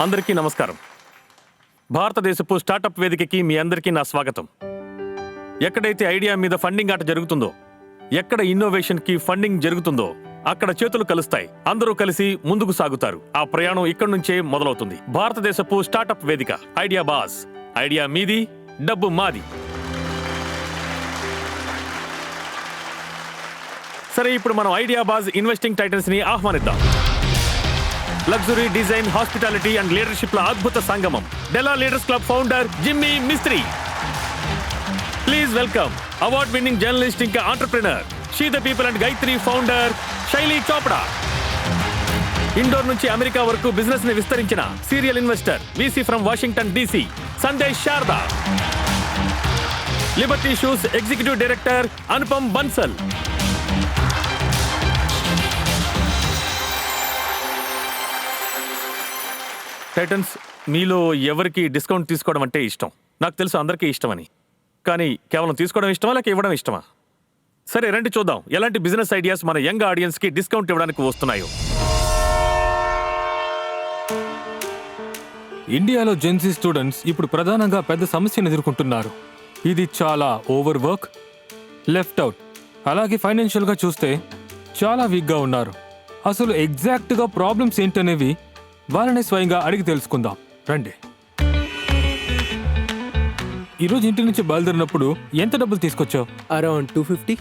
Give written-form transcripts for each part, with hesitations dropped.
అందరికీ నమస్కారం. భారతదేశపు స్టార్టప్ వేదికకి మీ అందరికీ నా స్వాగతం. ఎక్కడైతే ఐడియా మీద ఫండింగ్ ఆట జరుగుతుందో, ఎక్కడ ఇన్నోవేషన్కి ఫండింగ్ జరుగుతుందో అక్కడ చేతులు కలుస్తాయి. అందరూ కలిసి ముందుకు సాగుతారు. ఆ ప్రయాణం ఇక్కడి నుంచే మొదలవుతుంది. భారతదేశపు స్టార్టప్ వేదిక ఐడియా బాస్. ఐడియా మీది, డబ్బు మాది. సరే, ఇప్పుడు మనం ఐడియా బాస్ ఇన్వెస్టింగ్ టైటన్స్ ని ఆహ్వానిద్దాం. Luxury, design, hospitality and leadership ల అద్భుత సంగమం. Della leaders club founder Jimmy Mistry. Please welcome award winning journalist ఇంకా entrepreneur she the people and Gayatri founder Shaili Chopra. Indore నుంచి అమెరికా వరకు బిజినెస్ ని విస్తరించిన serial investor VC from Washington DC Sandesh Sharda. Liberty shoes executive director Anupam Bansal. Titans, మీలో ఎవరికి డిస్కౌంట్ తీసుకోవడం అంటే ఇష్టం? నాకు తెలుసు అందరికీ ఇష్టమని. కానీ కేవలం తీసుకోవడం ఇష్టమా లేక ఇవ్వడం ఇష్టమా? సరే, రండి చూద్దాం ఎలాంటి బిజినెస్ ఐడియాస్ మన యంగ్ ఆడియన్స్కి డిస్కౌంట్ ఇవ్వడానికి వస్తున్నాయో. ఇండియాలో జెన్సీ స్టూడెంట్స్ ఇప్పుడు ప్రధానంగా పెద్ద సమస్యను ఎదుర్కొంటున్నారు. ఇది చాలా ఓవర్ వర్క్, లెఫ్ట్ అవుట్, అలాగే ఫైనాన్షియల్గా చూస్తే చాలా వీక్గా ఉన్నారు. అసలు ఎగ్జాక్ట్గా ప్రాబ్లమ్స్ ఏంటనేవి వాళ్ళని స్వయంగా అడిగి తెలుసుకుందాం రండి. ఈరోజు ఇంటి నుంచి బయలుదేరినప్పుడు ఎంత డబ్బులు తీసుకొచ్చావు? అరౌండ్ 250.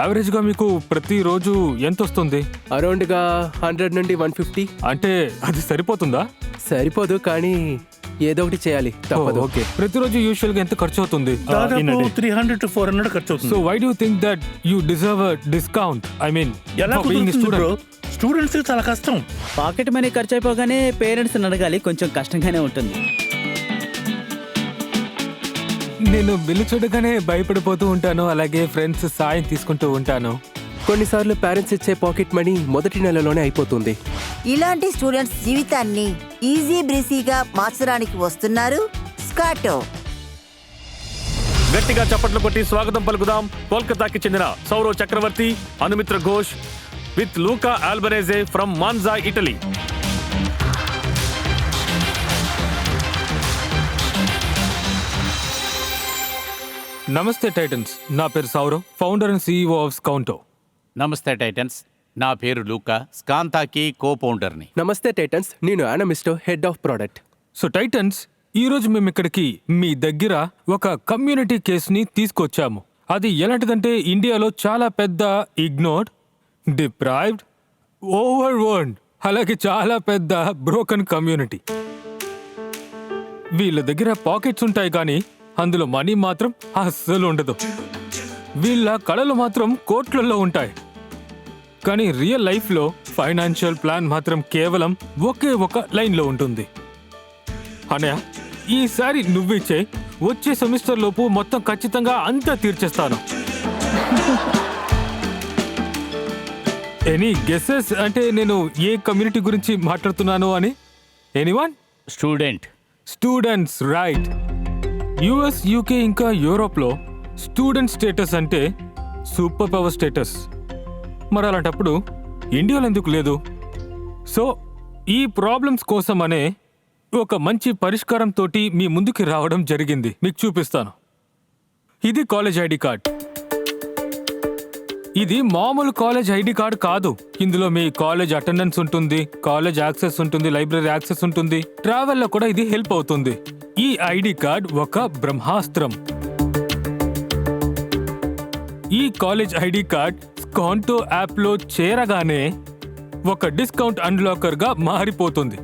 యావరేజ్గా మీకు ప్రతిరోజు ఎంత వస్తుంది? అరౌండ్గా 100 నుండి 150. అంటే అది సరిపోతుందా? సరిపోదు, కానీ ఏదో ఒకటి చేయాలి, తప్పదు. ఓకే, ప్రతిరోజు యూజువల్ గా ఎంత ఖర్చు అవుతుంది? దాదాపు 300 to 400 ఖర్చు అవుతుంది. So why do you think that you deserve a discount? I mean, ఎలా కుదురుతుంది బ్రో? స్టూడెంట్స్ కి చాలా కష్టం. పాకెట్ మనీ ఖర్చు అయిపోగానే పేరెంట్స్ అడగాలి, కొంచెం కష్టంగానే ఉంటుంది. నేను బిల్లు చూడగానే భయపడిపోతూ ఉంటాను, అలాగే ఫ్రెండ్స్ సాయం తీసుకుంటూ ఉంటాను. కొన్నిసార్లు పేరెంట్స్ ఇచ్చే పాకెట్ మనీ మొదటి నెలలోనే అయిపోతుంది. ఇలాంటి స్టూడెంట్స్ జీవితాన్ని ఈజీ బ్రీసీగా మార్చడానికి వస్తున్నారు స్కాటో. గట్టిగా చప్పట్లు కొట్టి స్వాగతం పలుకుదాం కోల్కతాకి చెందిన Saurav Chakraborty, Anumitra Ghosh with Luca Albanese from Monza, Italy. Namaste Titans, నా పేరు Saurav, founder and CEO of Scounto. Namaste Titans, నా పేరు లూకా, స్కాంతాకి కో-ఫౌండర్ని. నమస్తే టైటన్స్, నేను యానమిస్టో, head of product. So Titans, ఈరోజు మేము ఇక్కడికి మీ దగ్గర ఒక కమ్యూనిటీ కేసుని తీసుకొచ్చాము. అది ఎలాంటిదంటే ఇండియాలో చాలా పెద్ద ఇగ్నోర్డ్, డిప్రైవ్డ్, ఓవర్వర్న్డ్, అలాగే చాలా పెద్ద బ్రోకన్ కమ్యూనిటీ. వీళ్ళ దగ్గర పాకెట్స్ ఉంటాయి కానీ అందులో మనీ మాత్రం అస్సలు ఉండదు. వీళ్ళ కళలు మాత్రం కోట్లలో ఉంటాయి, కానీ రియల్ లైఫ్లో ఫైనాన్షియల్ ప్లాన్ మాత్రం కేవలం ఒకే ఒక లైన్లో ఉంటుంది. అనయ్య, ఈసారి నువ్విచ్చే, వచ్చే సెమిస్టర్ లోపు మొత్తం ఖచ్చితంగా అంతా తీర్చేస్తాను. ఎనీ గెసెస్ అంటే నేను ఏ కమ్యూనిటీ గురించి మాట్లాడుతున్నాను అని? Anyone? Students, right. US, UK ఇంకా యూరోప్లో స్టూడెంట్ స్టేటస్ అంటే సూపర్ పవర్ స్టేటస్. మరి అలాంటప్పుడు ఇండియాలో ఎందుకు లేదు? సో ఈ ప్రాబ్లమ్స్ కోసమనే ఒక మంచి పరిష్కారంతో మీ ముందుకి రావడం జరిగింది. మీకు చూపిస్తాను. ఇది కాలేజ్ ఐడి కార్డ్. ఇది మామూలు కాలేజ్ ఐడి కార్డ్ కాదు. ఇందులో మీ కాలేజ్ అటెండెన్స్ ఉంటుంది, కాలేజ్ యాక్సెస్ ఉంటుంది, లైబ్రరీ యాక్సెస్ ఉంటుంది, ట్రావెల్లో కూడా ఇది హెల్ప్ అవుతుంది. ఈ ఐడి కార్డ్ ఒక బ్రహ్మాస్త్రం. ఈ కాలేజ్ ఐడి కార్డ్ స్కాంటో యాప్లో చేరగానే ఒక డిస్కౌంట్ అన్లాకర్ గా మారిపోతుంది.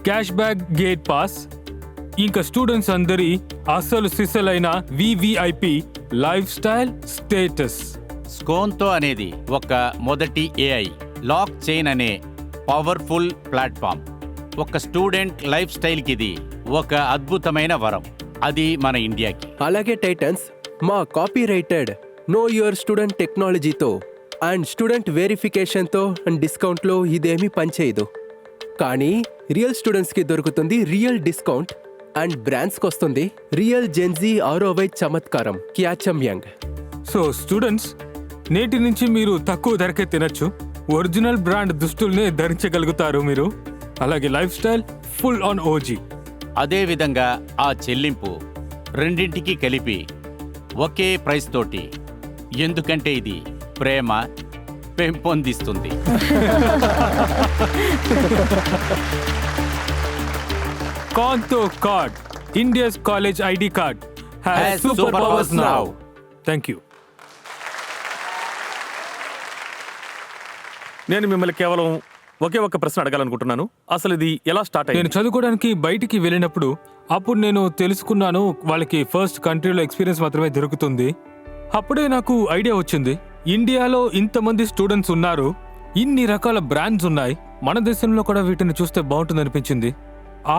క్యాష్ బ్యాక్, గేట్ పాస్, ఇంకా స్టూడెంట్స్ అందరి అసలు సిసలైన VVIP లైఫ్ స్టైల్ స్టేటస్. స్కోంతో అనేది ఒక మొదటి AI లాక్ చైన్ అనే పవర్ఫుల్ ప్లాట్ఫామ్. ఒక స్టూడెంట్ లైఫ్ స్టైల్కి ఇది ఒక అద్భుతమైన వరం. అది మన ఇండియాకి. అలాగే టైటన్స్, మా copyrighted know your student టెక్నాలజీతో అండ్ స్టూడెంట్ వెరిఫికేషన్తో అండ్ డిస్కౌంట్లో ఇదేమీ పనిచేయదు. కానీ రియల్ స్టూడెంట్స్కి దొరుకుతుంది రియల్ డిస్కౌంట్ అండ్ బ్రాండ్స్కి వస్తుంది రియల్ జెన్జీ ROI చమత్కారం, క్యాచమ్ యంగ్. సో స్టూడెంట్స్, నేటి నుంచి మీరు తక్కువ ధరకే తినచ్చు, ఒరిజినల్ బ్రాండ్ దుస్తుల్ని ధరించగలుగుతారు మీరు. అలాగే life style full on OG. అదేవిధంగా ఆ చెల్లింపు రెండింటికి కలిపి ఒకే ప్రైస్ తోటి, ఎందుకంటే ఇది ప్రేమ పెంపొందిస్తుంది. కాంతో card, India's college ID card, has superpowers now. Thank you. నేను మిమ్మల్ని కేవలం ఒకే ఒక్క ప్రశ్న అడగాలనుకుంటున్నాను. అసలు ఇది ఎలా స్టార్ట్ నేను అయింది? చదువుకోవడానికి బయటికి వెళ్ళినప్పుడు అప్పుడు నేను తెలుసుకున్నాను వాళ్ళకి ఫస్ట్ కంట్రీలో ఎక్స్పీరియన్స్ మాత్రమే దొరుకుతుంది. అప్పుడే నాకు ఐడియా వచ్చింది, ఇండియాలో ఇంతమంది స్టూడెంట్స్ ఉన్నారు, ఇన్ని రకాల బ్రాండ్స్ ఉన్నాయి, మన దేశంలో కూడా వీటిని చూస్తే బాగుంటుంది అనిపించింది.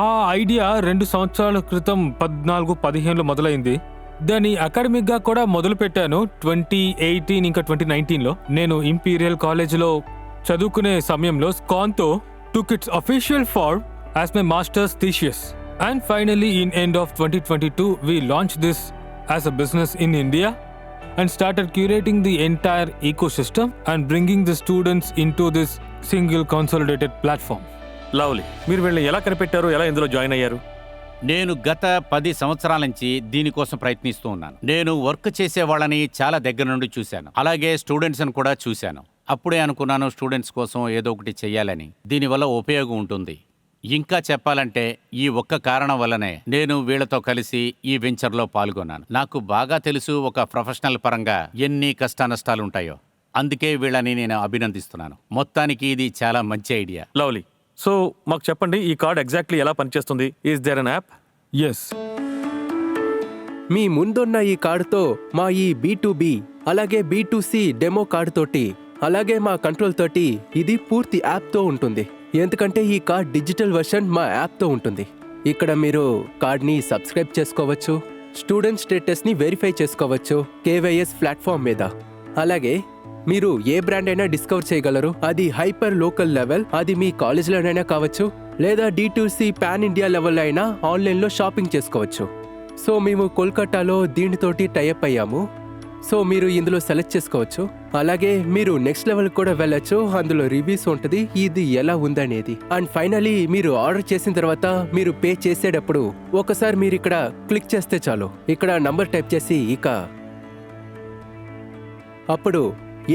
ఆ ఐడియా 2 సంవత్సరాల క్రితం 14-15లో మొదలైంది. దాన్ని అకాడమిక్ గా కూడా మొదలు పెట్టాను 2018 ఇంకా 2019లో. నేను ఇంపీరియల్ కాలేజ్లో చదువుకునే సమయంలో స్కాన్తో took its official form as my master's thesis. And finally, in end of 2022, we launched this as a business in India and started curating the entire ecosystem and bringing the students into this single consolidated platform. Lovely. మీరు వీళ్ళని ఎలా కనిపెట్టారు? ఎలా ఇందులో join అయ్యారు? నేను గత 10 సంవత్సరాల నుంచి దీనికోసం ప్రయత్నిస్తూ ఉన్నాను. నేను వర్క్ చేసే వాళ్ళని చాలా దగ్గర నుండి చూశాను, అలాగే స్టూడెంట్స్ని కూడా చూశాను. అప్పుడే అనుకున్నాను స్టూడెంట్స్ కోసం ఏదో ఒకటి చెయ్యాలని, దీనివల్ల ఉపయోగం ఉంటుంది. ఇంకా చెప్పాలంటే ఈ ఒక్క కారణం వల్లనే నేను వీళ్లతో కలిసి ఈ వెంచర్లో పాల్గొన్నాను. నాకు బాగా తెలుసు ఒక ప్రొఫెషనల్ పరంగా ఎన్ని కష్టానష్టాలుంటాయో, అందుకే వీళ్ళని నేను అభినందిస్తున్నాను. మొత్తానికి ఇది చాలా మంచి ఐడియా. లవ్లీ. సో మాకు చెప్పండి, ఈ కార్డ్ ఎగ్జాక్ట్లీ ఎలా పనిచేస్తుంది? Is there an app? Yes, మీ ముందున్న ఈ కార్డుతో మా ఈ B2B అలాగే B2C డెమో కార్డు తోటి అలాగే మా కంట్రోల్ తోటి ఇది పూర్తి యాప్తో ఉంటుంది. ఎందుకంటే ఈ కార్డ్ డిజిటల్ వర్షన్ మా యాప్తో ఉంటుంది. ఇక్కడ మీరు కార్డ్ని సబ్స్క్రైబ్ చేసుకోవచ్చు, స్టూడెంట్ స్టేటస్ని వెరిఫై చేసుకోవచ్చు KYS ప్లాట్ఫామ్ మీద. అలాగే మీరు ఏ బ్రాండ్ అయినా డిస్కవర్ చేయగలరు. అది హైపర్ లోకల్ లెవెల్, అది మీ కాలేజ్లోనైనా కావచ్చు, లేదా D2C పాన్ ఇండియా లెవెల్ అయినా ఆన్లైన్లో షాపింగ్ చేసుకోవచ్చు. సో మేము కోల్కతాలో దీనితోటి టైఅప్ అయ్యాము. సో మీరు ఇందులో సెలెక్ట్ చేసుకోవచ్చు. అలాగే మీరు నెక్స్ట్ లెవెల్ కూడా వెళ్ళొచ్చు, అందులో రివ్యూస్ ఉంటుంది ఇది ఎలా ఉందనేది. అండ్ ఫైనలీ మీరు ఆర్డర్ చేసిన తర్వాత మీరు పే చేసేటప్పుడు ఒకసారి మీరు ఇక్కడ క్లిక్ చేస్తే చాలు, ఇక్కడ నంబర్ టైప్ చేసి ఇక అప్పుడు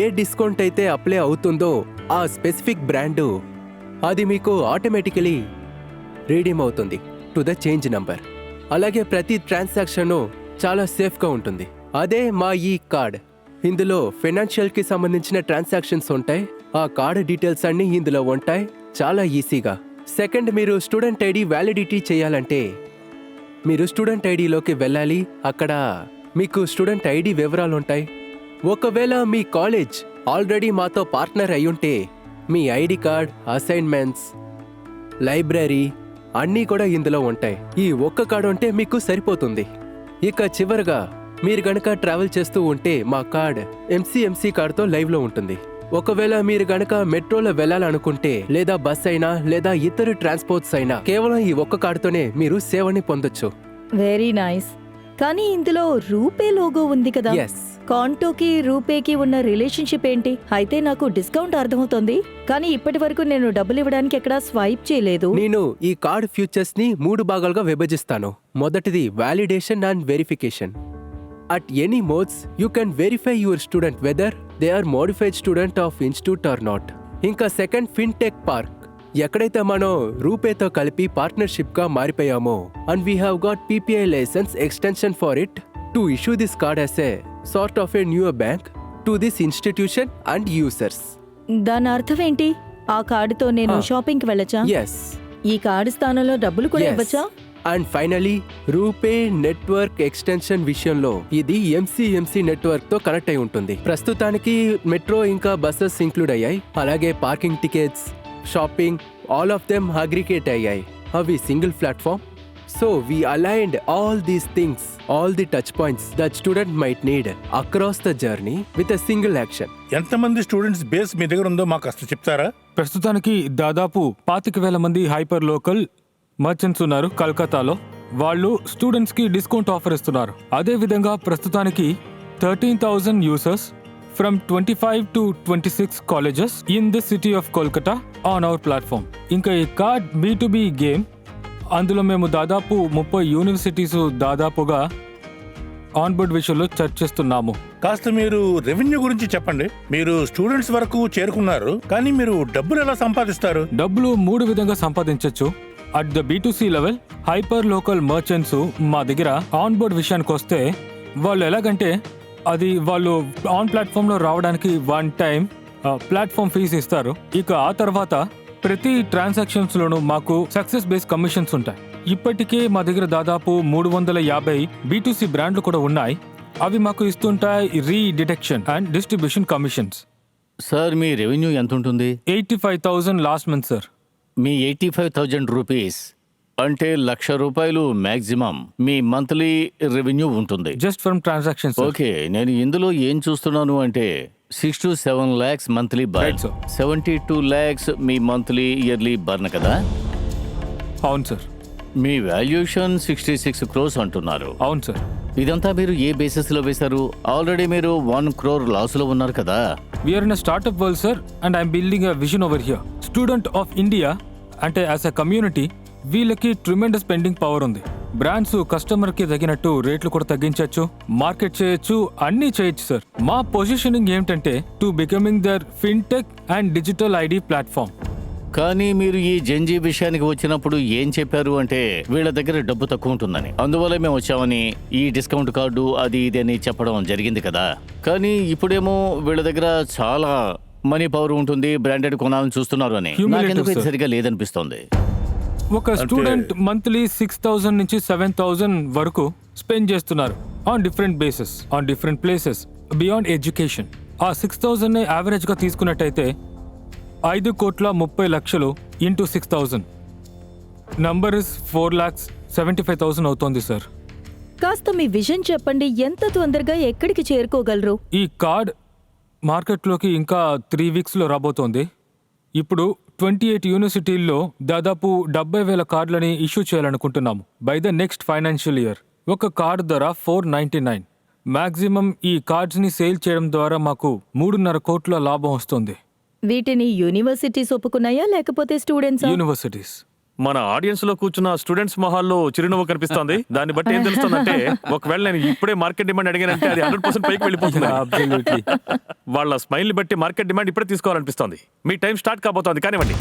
ఏ డిస్కౌంట్ అయితే అప్లై అవుతుందో ఆ స్పెసిఫిక్ బ్రాండు అది మీకు ఆటోమేటికలీ రీడీమ్ అవుతుంది టు ద చేంజ్ నంబర్. అలాగే ప్రతి ట్రాన్సాక్షన్ చాలా సేఫ్గా ఉంటుంది. అదే మా ఈ కార్డ్. ఇందులో ఫైనాన్షియల్కి సంబంధించిన ట్రాన్సాక్షన్స్ ఉంటాయి, ఆ కార్డ్ డీటెయిల్స్ అన్నీ ఇందులో ఉంటాయి చాలా ఈజీగా. సెకండ్, మీరు స్టూడెంట్ ఐడి వ్యాలిడిటీ చేయాలంటే మీరు స్టూడెంట్ ఐడిలోకి వెళ్ళాలి. అక్కడ మీకు స్టూడెంట్ ఐడి వివరాలు ఉంటాయి. ఒకవేళ మీ కాలేజ్ ఆల్రెడీ మాతో పార్ట్నర్ అయ్యుంటే మీ ఐడి కార్డ్, అసైన్మెంట్స్, లైబ్రరీ అన్నీ కూడా ఇందులో ఉంటాయి. ఈ ఒక్క కార్డు ఉంటే మీకు సరిపోతుంది. ఇక చివరగా మీరు గనక ట్రావెల్ చేస్తూ ఉంటే మా కార్డ్ MCMC కార్డుతో లైవ్లో ఉంటుంది. ఒకవేళ మీరు గనక మెట్రోలో వెళ్ళాలనుకుంటే లేదా బస్ అయినా లేదా ఇతర ట్రాన్స్పోర్ట్స్ అయినా కేవలం ఈ ఒక్క కార్డుతోనే మీరు సేవని పొందొచ్చు. Very nice. కానీ ఇందులో రూపే లోగో ఉంది కదా, ఎస్, కాంటోకి రూపేకి ఉన్న రిలేషన్షిప్ ఏంటి? అయితే నాకు డిస్కౌంట్ అర్థమవుతుంది, కానీ ఇప్పటి వరకు నేను డబ్బులు ఇవ్వడానికి ఎక్కడా స్వైప్ చేయలేదు. నేను ఈ కార్డ్ ఫ్యూచర్స్ ని 3 భాగాలుగా విభజిస్తాను. మొదటిది validation and verification. At any modes, you can verify your student whether they are modified student of institute or not. ఇంకా సెకండ్, ఫిన్టెక్ పార్క్. ఎక్కడైతే మనం రూపేతో కలిపి పార్ట్నర్షిప్ గా మారిపోయామో and we have got PPI licence extension for it to issue this card as a sort of a new bank to this institution and users. దాని అర్థం ఏంటి? ఆ కార్డుతో నేను షాపింగ్కి వెళ్ళొచ్చా? ఎస్. ఈ కార్డు స్థానంలో డబ్బులు కూడా ఇవ్వచ్చా? And finally, RuPay network extension విషయంలో ఇది MCMC నెట్వర్క్ తో కనెక్ట్ అయి ఉంటుంది. ప్రస్తుతానికి మెట్రో ఇంకా బస్సెస్ ఇంక్లూడ్ అయ్యాయి. అలాగే parking tickets, shopping, all of them aggregate అయ్యాయి. అవి single platform. So we aligned all these things, all the touch points that student might need across the journey with a single action. ఎంతమంది students base మీ దగ్గర ఉందో మాకు అసలు చెప్తారా? ప్రస్తుతానికి దాదాపు 25,000 మంది హైపర్ లోకల్ మర్చెంట్స్ ఉన్నారు కల్కతాలో. వాళ్ళు స్టూడెంట్స్ కి డిస్కౌంట్ ఆఫర్ ఇస్తున్నారు. అదే విధంగా ప్రస్తుతానికి 13,000 users from 25 to 26 colleges in the city of Kolkata on hour platform. ఇంకా ఈ కార్డ్ B2B గేమ్, అందులో మేము దాదాపు 30 యూనివర్సిటీస్ దాదాపుగా ఆన్బోర్డ్ విషయంలో చర్చిస్తున్నాము. కాస్త మీరు రెవెన్యూ గురించి చెప్పండి. మీరు స్టూడెంట్స్ వరకు చేరుకున్నారు, కానీ మీరు డబ్బులు ఎలా సంపాదిస్తారు? డబ్బులు 3 విధంగా సంపాదించవచ్చు. At the B2C level, hyper local merchants మా దగ్గర ఆన్బోర్డ్ విషయానికి వస్తే వాళ్ళు ఎలాగంటే అది వాళ్ళు ఆన్ ప్లాట్ఫామ్లో రావడానికి 1 టైం ప్లాట్ఫామ్ ఫీజు ఇస్తారు. ఇక ఆ తర్వాత ప్రతి ట్రాన్సాక్షన్స్లోనూ మాకు సక్సెస్ బేస్డ్ కమిషన్స్ ఉంటాయి. ఇప్పటికే మా దగ్గర దాదాపు 350 B2C బ్రాండ్లు కూడా ఉన్నాయి. అవి మాకు ఇస్తుంటాయి redetection and distribution commissions. Sir మీ రెవెన్యూ ఎంత ఉంటుంది? 85,000 లాస్ట్ మంత్ సార్. మీ 85,000 రూపీస్ అంటే ₹1,00,000 మ్యాక్సిమం మీ మంత్లీ రెవెన్యూ ఉంటుంది. Just from transactions. ఓకే, నేను ఇందులో ఏం చూస్తున్నాను అంటే 6 to 7 lakhs monthly burn, Right, sir. 72 lakhs మీ మంత్లీ ఇయర్లీ బర్న్ కదా. అవును సార్. మీ వాల్యుయేషన్ 66 crores అంటున్నారు. అవును సార్. ఇదంతా మీరు ఏ బేసిస్ లో వేశారు? ఆల్రెడీ మీరు 1 crore లాస్ లో ఉన్నారు కదా. We're in startup world sir, and I'm building a vision over here. Student of India అంటే యాజ్ అ కమ్యూనిటీ వీళ్ళకి ట్రిమెండస్ స్పెండింగ్ పవర్ ఉంది. బ్రాండ్స్ కస్టమర్ కి తగినట్టు రేట్లు కూడా తగ్గించవచ్చు, మార్కెట్ చేయొచ్చు, అన్నీ చేయొచ్చు సార్. మా పొజిషనింగ్ ఏమిటంటే to becoming the fintech and digital ID platform. కానీ మీరు ఈ జెన్జీ విషయానికి వచ్చినప్పుడు ఏం చెప్పారు అంటే వీళ్ళ దగ్గర డబ్బు తక్కువ ఉంటుందని, అందువల్ల మేము వచ్చామని ఈ డిస్కౌంట్ కార్డు అది ఇది అని చెప్పడం జరిగింది కదా. కానీ ఇప్పుడేమో వీళ్ళ దగ్గర చాలా మనీ పవర్ ఉంటుంది, బ్రాండెడ్ కొనాలని చూస్తున్నారు అని. నాకెందుకు ఇది సరిగా లేదనిపిస్తోంది. ఒక స్టూడెంట్ మంత్లీ 6,000 నుంచి 7,000 వరకు స్పెండ్ చేస్తున్నారు on different bases, on different places beyond education. ఆ 6,000 యావరేజ్ గా తీసుకున్నట్టయితే 5,30,00,000 ఇంటూ 6,000 నంబర్ ఇస్ 4,75,000 అవుతోంది సార్. కాస్త మీ విజన్ చెప్పండి, ఎంత తొందరగా ఎక్కడికి చేరుకోగలరు? ఈ కార్డ్ మార్కెట్లోకి ఇంకా 3 వీక్స్లో రాబోతోంది. ఇప్పుడు 28 యూనివర్సిటీల్లో దాదాపు 70,000 కార్డులని ఇష్యూ చేయాలనుకుంటున్నాము by the next financial year. ఒక కార్డు ధర $499. మాక్సిమం ఈ కార్డ్స్ని సేల్ చేయడం ద్వారా మాకు 3.5 కోట్ల లాభం వస్తుంది. వీటిని యూనివర్సిటీస్ ఒప్పుకున్నాయా లేకపోతే స్టూడెంట్స్? యూనివర్సిటీస్. మన ఆడియన్స్ లో కూర్చున్న స్టూడెంట్స్ మొహాల్లో చిరునవ్వు కనిపిస్తోంది. దాన్ని బట్టి ఏం తెలుస్తుందంటే ఒకవేళ నేను ఇప్పుడే మార్కెట్ డిమాండ్ అడిగానంటే అది 100% పైకి వెళ్ళిపోతుంది. Absolutely. వాళ్ళ స్మైల్ ని బట్టి మార్కెట్ డిమాండ్ ఇప్పుడే తీసుకోవాలనిపిస్తోంది. మీ టైం స్టార్ట్ కాబోతోంది, కానివ్వండి.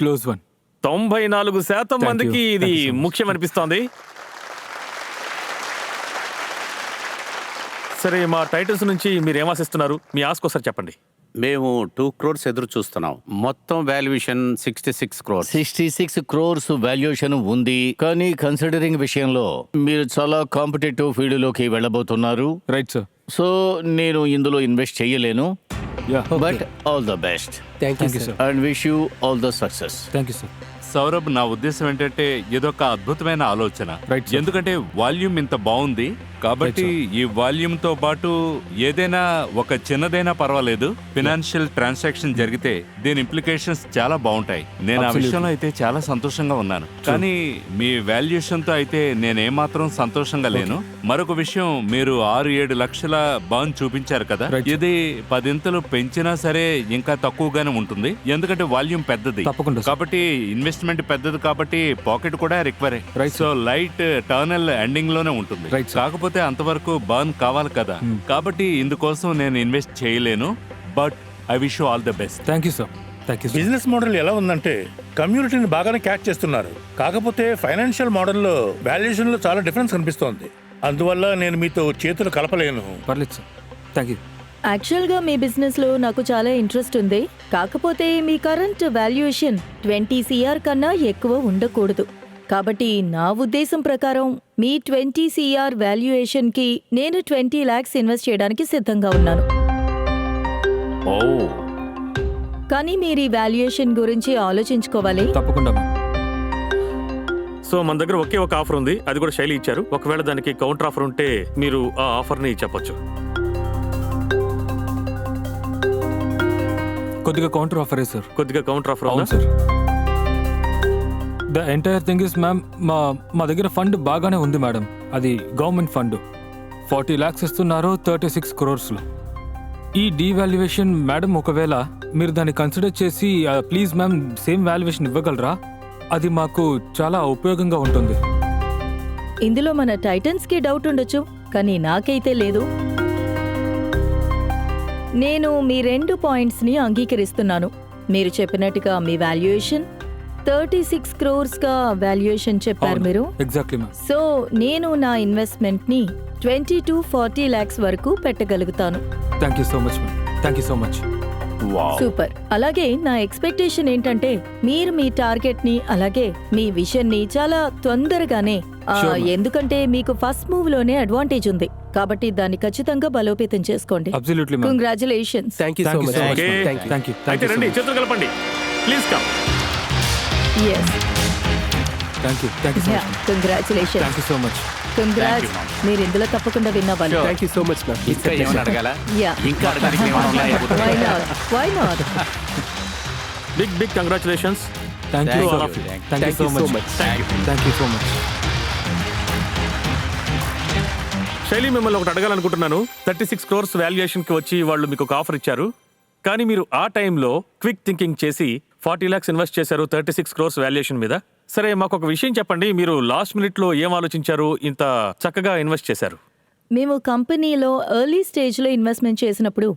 Close one. 94% మందికి ఇది Thank you so much. ముఖ్యం అనిపిస్తోంది. సరే, మా టైటిల్స్ నుంచి మీరు ఏం ఆశిస్తున్నారు? మీ ఆస్క్ ఒకసారి చెప్పండి. మేము 2 crores ఎదురు చూస్తున్నాం. మొత్తం వాల్యుయేషన్ 66 crores. 66 crores వాల్యుయేషన్ ఉంది. కానీ కన్సిడరింగ్ విషయంలో మీరు చాలా కాంపిటేటివ్ ఫీల్డ్ లోకి వెళ్ళబోతున్నారు. Right sir. సో నేను ఇందులో ఇన్వెస్ట్ చేయలేను. But all the best thank you sir. And wish you all the success. Thank you sir. Saurabh, నా ఉద్దేశం ఏంటంటే ఇదొక అద్భుతమైన ఆలోచన. Right, sir. ఎందుకంటే వాల్యూమ్ ఇంత బాగుంది కాబట్టి ఈ వాల్యూమ్ తో పాటు ఏదైనా ఒక చిన్నదైనా పర్వాలేదు, ఫినాన్షియల్ ట్రాన్సాక్షన్ జరిగితే దీని ఇంప్లికేషన్స్ చాలా బాగుంటాయి. నేను ఆ Absolutely. విషయంలో అయితే చాలా సంతోషంగా ఉన్నాను. కానీ మీ వాల్యుయేషన్ తో అయితే నేనేమాత్రం సంతోషంగా లేను. మరొక విషయం, మీరు 6-7 లక్షల బాండ్ చూపించారు కదా, Right. ఇది 10 పెంచినా సరే ఇంకా తక్కువగానే ఉంటుంది. ఎందుకంటే వాల్యూమ్ పెద్దది తప్పకుండా సార్. కాబట్టి ఇన్వెస్ట్మెంట్ పెద్దది కాబట్టి పాకెట్ కూడా require. Right, so light tunnel ending లోనే ఉంటుంది. Right, sir. కాకపోతే అంతవరకు బర్న్ కావాలి కదా. కాబట్టి ఇందుకోసం నేను ఇన్వెస్ట్ చేయలేను. But I wish you all the best. Thank you sir. Thank you sir. Business model ఎలా ఉందంటే కమ్యూనిటీని బాగానే క్యాచ్ చేస్తున్నారు. కాకపోతే ఫైనాన్షియల్ మోడల్లో వాల్యుయేషన్లో చాలా డిఫరెన్స్ కనిపిస్తోంది. అందువల్ల నేను మీతో చేతులు కలపలేను. పర్లేదు సార్. Thank you. యాక్చువల్గా మీ బిజినెస్లో నాకు చాలా ఇంట్రెస్ట్ ఉంది. కాకపోతే మీ కరెంట్ వాల్యుయేషన్ 20 CR కన్నా ఎక్కువ ఉండకూడదు. కాబట్టి నా ఉద్దేశం ప్రకారం మీ 20 CR వాల్యుయేషన్కి నేను 20 lakhs ఇన్వెస్ట్ చేయడానికి సిద్ధంగా ఉన్నాను. ఓ, కానీ మీరు ఈ వాల్యుయేషన్ గురించి ఆలోచించుకోవాలి. తప్పకుండా మ్యామ్. సో మన దగ్గర ఒకే ఒక ఆఫర్ ఉంది, అది కూడా శైలి ఇచ్చారు. ఒకవేళ దానికి కౌంటర్ ఆఫర్ ఉంటే మీరు ఆ ఆఫర్ ని చెప్పొచ్చు. కొద్దిగా కౌంటర్ ఆఫరే సార్. కొద్దిగా కౌంటర్ ఆఫర్ అవును sir. The entire thing is ma'am, మా దగ్గర ఫండ్ బాగానే ఉంది మేడం. అది గవర్నమెంట్ ఫండ్. 40 lakhs ఇస్తున్నారు 36 crores. ఈ డీవాల్యుయేషన్ మేడం, ఒకవేళ మీరు దాన్ని కన్సిడర్ చేసి ప్లీజ్ మ్యామ్ సేమ్ వాల్యుయేషన్ ఇవ్వగలరా? అది మాకు చాలా ఉపయోగంగా ఉంటుంది. ఇందులో మన టైటన్స్కి డౌట్ ఉండొచ్చు, కానీ నాకైతే లేదు. నేను మీ 2 పాయింట్స్ని అంగీకరిస్తున్నాను. మీరు చెప్పినట్టుగా మీ వాల్యుయేషన్ 36 crores వాల్యుయేషన్ చెప్పారు మీరు. Exactly ma'am. సో నేను నా ఇన్వెస్ట్మెంట్ని 20 to 40 lakhs వరకు పెట్టగలుగుతాను. Thank you so much ma'am. Thank you so much. Super. అలాగే నా ఎక్స్పెక్టేషన్ ఏంటంటే మీరు మీ టార్గెట్ ని అలాగే మీ విజన్ ని చాలా తొందరగానే ఎందుకంటే మీకు ఫస్ట్ మూవ్ లోనే అడ్వాంటేజ్ ఉంది కాబట్టి దాన్ని ఖచ్చితంగా బలోపేతం చేసుకోండి. Absolutely ma'am. Congratulations. Thank you so much. Okay. Thank you. అయితే రండి, చేతులు కలపండి. Please come. yes thank you. Thank you so yeah much. congratulations. Thank you so much. congrats. మీరు ఇందులో తప్పకుండా విన్నవాలి. Thank you so much ma'am. ఇంకా ఏమైనా అడగాల? Yeah. ఇంకా అడగడానికి ఏమైనా ఉన్నాయా? why not big congratulations. Thank you. Thank you. Thank you so much. Thank you so much. Shaili, మిమ్మల్ని ఒకటి అడగాలనుకుంటున్నాను. 36 crores వాల్యుయేషన్కి వచ్చి వాళ్ళు మీకు ఒక ఆఫర్ ఇచ్చారు, కానీ మీరు ఆ టైంలో క్విక్ థింకింగ్ చేసి 40 lakhs ఇన్వెస్ట్ చేశారు 36 crores వాల్యుయేషన్ మీద. సరే, మాకు ఒక విషయం చెప్పండి, మీరు లాస్ట్ మినిట్లో ఏం ఆలోచించారు ఇంత చక్కగా ఇన్వెస్ట్ చేశారు? మేము కంపెనీలో ఎర్లీ స్టేజ్లో ఇన్వెస్ట్మెంట్ చేసినప్పుడు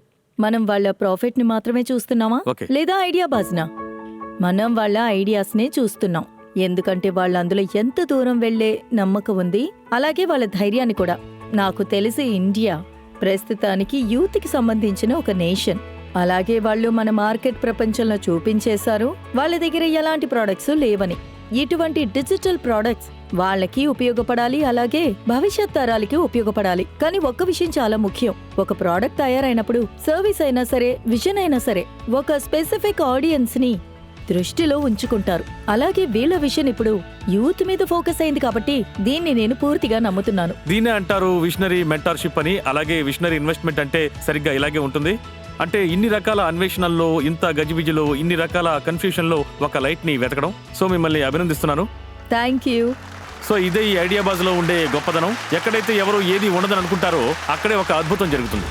మనం వాళ్ళ ప్రాఫిట్ని మాత్రమే చూస్తున్నామా Okay. లేదా ఐడియా బాజ్నా? మనం వాళ్ళ ఐడియాస్నే చూస్తున్నాం. ఎందుకంటే వాళ్ళ అందులో ఎంత దూరం వెళ్లే నమ్మకం ఉంది, అలాగే వాళ్ళ ధైర్యాన్ని కూడా. నాకు తెలిసి ఇండియా ప్రస్తుతానికి యూత్కి సంబంధించిన ఒక నేషన్. అలాగే వాళ్ళు మన మార్కెట్ ప్రపంచంలో చూపించేశారు వాళ్ళ దగ్గర ఎలాంటి ప్రోడక్ట్స్ లేవని. ఇటువంటి డిజిటల్ ప్రోడక్ట్స్ వాళ్ళకి ఉపయోగపడాలి, అలాగే భవిష్యత్ తరాలకి ఉపయోగపడాలి. కానీ ఒక్క విషయం చాలా ముఖ్యం. ఒక ప్రోడక్ట్ తయారైనప్పుడు సర్వీస్ అయినా సరే, విజన్ అయినా సరే, ఒక స్పెసిఫిక్ ఆడియన్స్ ని దృష్టిలో ఉంచుకుంటారు. అలాగే వీళ్ళ విషయం ఇప్పుడు యూత్ మీద ఫోకస్ అయింది కాబట్టి దీన్ని నేను పూర్తిగా నమ్ముతున్నాను. దీన్నే అంటారు విషనరీ మెంటార్షిప్ అని. అలాగే విషనరీ ఇన్వెస్ట్మెంట్ అంటే సరిగ్గా ఇలాగే ఉంటుంది. అంటే ఇన్ని రకాల అన్వేషణల్లో, ఇంత గజిబిజిలో, ఇన్ని రకాల కన్ఫ్యూషన్లో ఒక లైట్ ని వెతకడం. సో మిమ్మల్ని అభినందిస్తున్నాను. Thank you. సో ఇదే ఈ ఐడియా బాజ్ లో ఉండే గొప్పదనం. ఎక్కడైతే ఎవరు ఏది ఉండదని అనుకుంటారో అక్కడే ఒక అద్భుతం జరుగుతుంది.